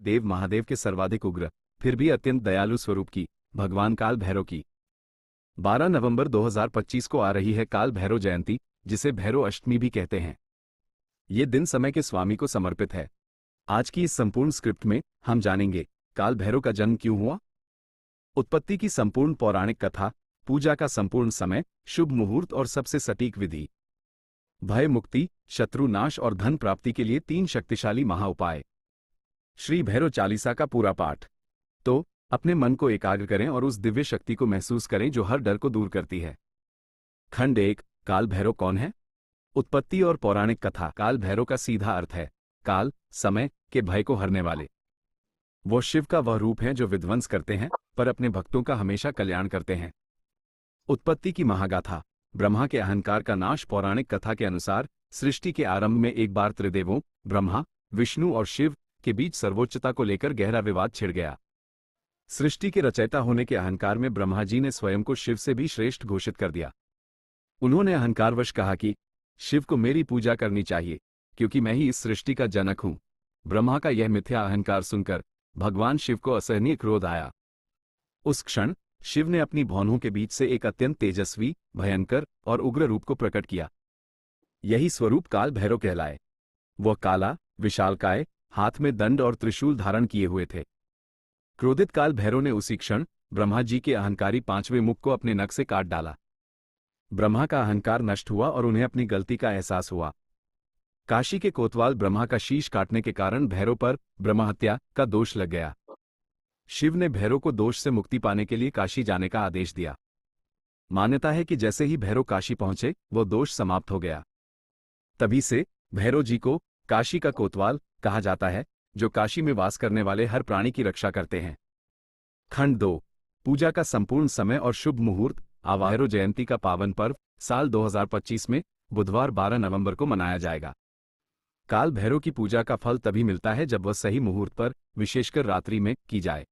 देव महादेव के सर्वाधिक उग्र फिर भी अत्यंत दयालु स्वरूप की भगवान काल भैरव की 12 नवंबर 2025 को आ रही है काल भैरव जयंती, जिसे भैरव अष्टमी भी कहते हैं। ये दिन समय के स्वामी को समर्पित है। आज की इस संपूर्ण स्क्रिप्ट में हम जानेंगे काल भैरव का जन्म क्यों हुआ, उत्पत्ति की संपूर्ण पौराणिक कथा, पूजा का संपूर्ण समय, शुभ मुहूर्त और सबसे सटीक विधि, भय मुक्ति, शत्रु नाश और धन प्राप्ति के लिए 3 शक्तिशाली महाउपाय, श्री भैरव चालीसा का पूरा पाठ। तो अपने मन को एकाग्र करें और उस दिव्य शक्ति को महसूस करें जो हर डर को दूर करती है। खंड 1, काल भैरव कौन है। उत्पत्ति और पौराणिक कथा। काल भैरव का सीधा अर्थ है काल, समय के भय को हरने वाले। वो शिव का वह रूप है जो विध्वंस करते हैं पर अपने भक्तों का हमेशा कल्याण करते हैं। उत्पत्ति की महागाथा। ब्रह्मा के अहंकार का नाश। पौराणिक कथा के अनुसार सृष्टि के आरंभ में एक बार त्रिदेवों ब्रह्मा, विष्णु और शिव के बीच सर्वोच्चता को लेकर गहरा विवाद छिड़ गया। सृष्टि के रचयिता होने के अहंकार में ब्रह्मा जी ने स्वयं को शिव से भी श्रेष्ठ घोषित कर दिया। उन्होंने अहंकारवश कहा कि शिव को मेरी पूजा करनी चाहिए क्योंकि मैं ही इस सृष्टि का जनक हूं। ब्रह्मा का यह मिथ्या अहंकार सुनकर भगवान शिव को असहनीय क्रोध आया। उस क्षण शिव ने अपनी भौहों के बीच से एक अत्यंत तेजस्वी, भयंकर और उग्र रूप को प्रकट किया। यही स्वरूप काल भैरव कहलाए। वह काला, विशालकाय, हाथ में दंड और त्रिशूल धारण किए हुए थे। क्रोधित काल भैरव ने उसी क्षण ब्रह्मा जी के अहंकारी 5वें मुख को अपने नख से काट डाला। ब्रह्मा का अहंकार नष्ट हुआ और उन्हें अपनी गलती का एहसास हुआ। काशी के कोतवाल ब्रह्मा का शीश काटने के कारण भैरव पर ब्रह्महत्या का दोष लग गया। शिव ने भैरव को दोष से मुक्ति पाने के लिए काशी जाने का आदेश दिया। मान्यता है कि जैसे ही भैरव काशी पहुंचे वो दोष समाप्त हो गया। तभी से भैरव जी को काशी का कोतवाल कहा जाता है, जो काशी में वास करने वाले हर प्राणी की रक्षा करते हैं। खंड 2, पूजा का संपूर्ण समय और शुभ मुहूर्त। भैरव जयंती का पावन पर्व साल 2025 में बुधवार 12 नवंबर को मनाया जाएगा। काल भैरव की पूजा का फल तभी मिलता है जब वह सही मुहूर्त पर, विशेषकर रात्रि में, की जाए।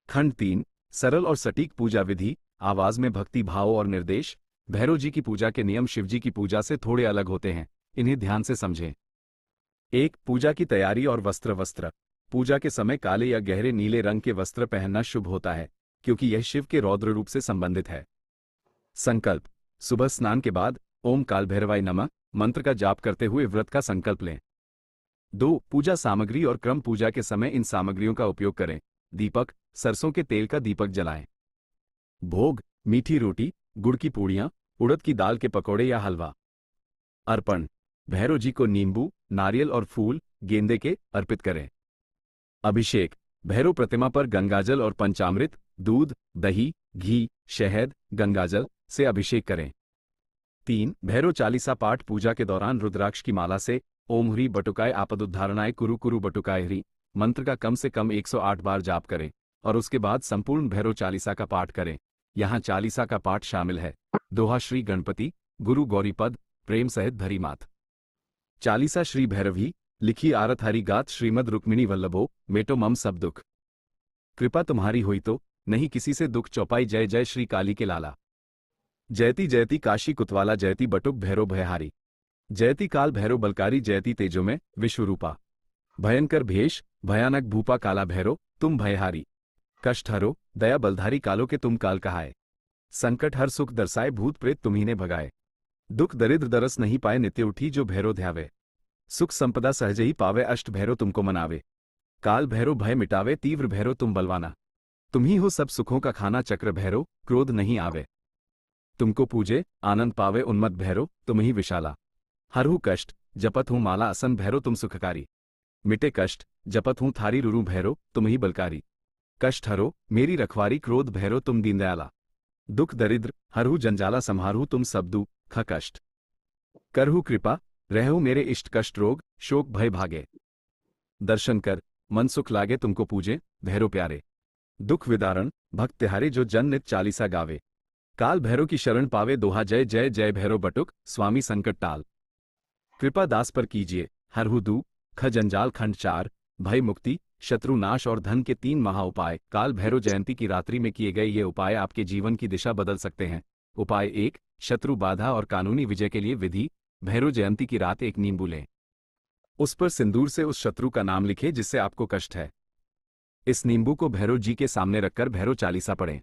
खंड 3, सरल और सटीक पूजा विधि। आवाज में भक्ति भाव और निर्देश। भैरव जी की पूजा के नियम शिवजी की पूजा से थोड़े अलग होते हैं, इन्हें ध्यान से समझें। 1, पूजा की तैयारी और वस्त्र। पूजा के समय काले या गहरे नीले रंग के वस्त्र पहनना शुभ होता है क्योंकि यह शिव के रौद्र रूप से संबंधित है। संकल्प। सुबह स्नान के बाद ओम काल भैरवाय नमः मंत्र का जाप करते हुए व्रत का संकल्प लें। 2, पूजा सामग्री और क्रम। पूजा के समय इन सामग्रियों का उपयोग करें। दीपक, सरसों के तेल का दीपक जलाएं। भोग, मीठी रोटी, गुड़ की पूड़ियां, उड़द की दाल के पकौड़े या हलवा। अर्पण, भैरव जी को नींबू, नारियल और फूल, गेंदे के अर्पित करें। अभिषेक, भैरव प्रतिमा पर गंगाजल और पंचामृत, दूध, दही, घी, शहद, गंगाजल से अभिषेक करें। 3, भैरव चालीसा पाठ। पूजा के दौरान रुद्राक्ष की माला से ओम ह्री बटुकाय आपदुद्धारणाय कुरु कुरु बटुकाय ह्री मंत्र का कम से कम 108 बार जाप करें और उसके बाद संपूर्ण भैरव चालीसा का पाठ करें। यहाँ चालीसा का पाठ शामिल है दोहा श्री गणपति, गुरु गौरीपद, प्रेम सहित धरी मात। चालीसा श्री भैरवी, लिखी आरत हरि गात श्रीमद रुक्मिणी वल्लभो, मेटो मम सब दुख। कृपा तुम्हारी हुई तो नहीं किसी से दुख चौपाई। जय जय श्री काली के लाला। जयति जयति काशी कुतवाला, जयति बटुक भैरव भयहारी। जयति काल भैरव बलकारी, जयति तेजो में विश्वरूपा। भयंकर भेष, भयानक भूपा काला भैरव तुम भयहारी। कष्ट हरो, दया बलधारी कालो के तुम काल कहाए। संकट हर सुख दरसाए, भूत प्रेत तुम्ही ने भगाए। दुख दरिद्र दरस नहीं पाए, नित्य उठी जो भैरव ध्यावे। सुख संपदा सहज ही पावे, अष्ट भैरव तुमको मनावे। काल भैरव भय मिटावे, तीव्र भैरव तुम बलवाना। तुम ही हो सब सुखों का खाना, चक्र भैरव क्रोध नहीं आवे। तुमको पूजे आनंद पावे, उन्मत्त भैरव तुम ही विशाला। हरहु कष्ट, जपत हूँ माला आसन, भैरव तुम सुखकारी। मिटे कष्ट, जपत हूँ थारी रुरु, भैरव तुम ही बलकारी। कष्ट हरो मेरी रखवारी, क्रोध भैरव तुम दीनदयाला। दुख दरिद्र हरहु जंजाला, संहारहु तुम सब दुख कष्ट। करहु कृपा, रहु मेरे इष्ट, कष्ट रोग शोक भय भागे। दर्शन कर मन सुख लागे, तुमको पूजे भैरव प्यारे। दुख विदारण भक्त तिहारे, जो जन नित चालीसा गावे। काल भैरव की शरण पावे, दोहा जय जय जय भैरव बटुक, स्वामी संकट टाल। कृपा दास पर कीजिए हरहु दुख जंजाल। खंड 4, भय मुक्ति, शत्रु नाश और धन के 3 महा उपाय। काल भैरव जयंती की रात्रि में किए गए ये उपाय आपके जीवन की दिशा बदल सकते हैं। उपाय 1, शत्रु बाधा और कानूनी विजय के लिए विधि। भैरव जयंती की रात एक नींबू लें, उस पर सिंदूर से उस शत्रु का नाम लिखें जिससे आपको कष्ट है। इस नींबू को भैरव जी के सामने रखकर भैरव चालीसा पढ़ें।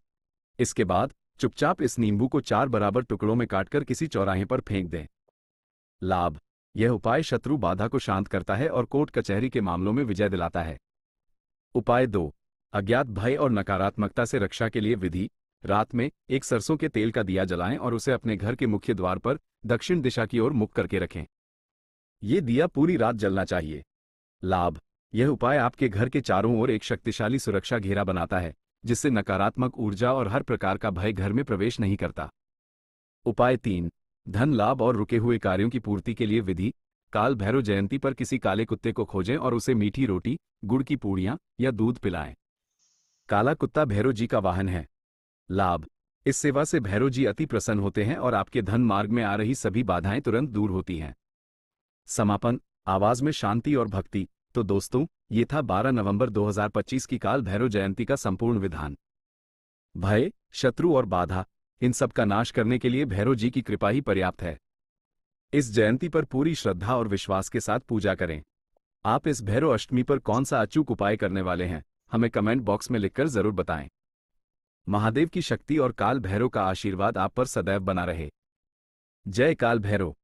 इसके बाद चुपचाप इस नींबू को 4 बराबर टुकड़ों में काटकर किसी चौराहे पर फेंक दें। लाभ: यह उपाय शत्रु बाधा को शांत करता है और कोर्ट कचहरी के मामलों में विजय दिलाता है। उपाय 2: अज्ञात भय और नकारात्मकता से रक्षा के लिए विधि: रात में एक सरसों के तेल का दिया जलाएं और उसे अपने घर के मुख्य द्वार पर दक्षिण दिशा की ओर मुख करके रखें। ये दिया पूरी रात जलना चाहिए। लाभ: यह उपाय आपके घर के चारों ओर एक शक्तिशाली सुरक्षा घेरा बनाता है, जिससे नकारात्मक ऊर्जा और हर प्रकार का भय घर में प्रवेश नहीं करता। उपाय 3: धन लाभ और रुके हुए कार्यों की पूर्ति के लिए विधि: काल भैरव जयंती पर किसी काले कुत्ते को खोजें और उसे मीठी रोटी, गुड़ की पूड़ियां या दूध पिलाएं। काला कुत्ता भैरव जी का वाहन है। लाभ: इस सेवा से भैरव जी अति प्रसन्न होते हैं और आपके धन मार्ग में आ रही सभी बाधाएं तुरंत दूर होती हैं। समापन: आवाज में शांति और भक्ति। तो दोस्तों, ये था 12 नवंबर 2025 की काल भैरव जयंती का संपूर्ण विधान। भय, शत्रु और बाधा, इन सब का नाश करने के लिए भैरव जी की कृपा ही पर्याप्त है। इस जयंती पर पूरी श्रद्धा और विश्वास के साथ पूजा करें। आप इस भैरव अष्टमी पर कौन सा अचूक उपाय करने वाले हैं, हमें कमेंट बॉक्स में लिखकर जरूर बताएं। महादेव की शक्ति और काल भैरव का आशीर्वाद आप पर सदैव बना रहे। जय काल भैरव।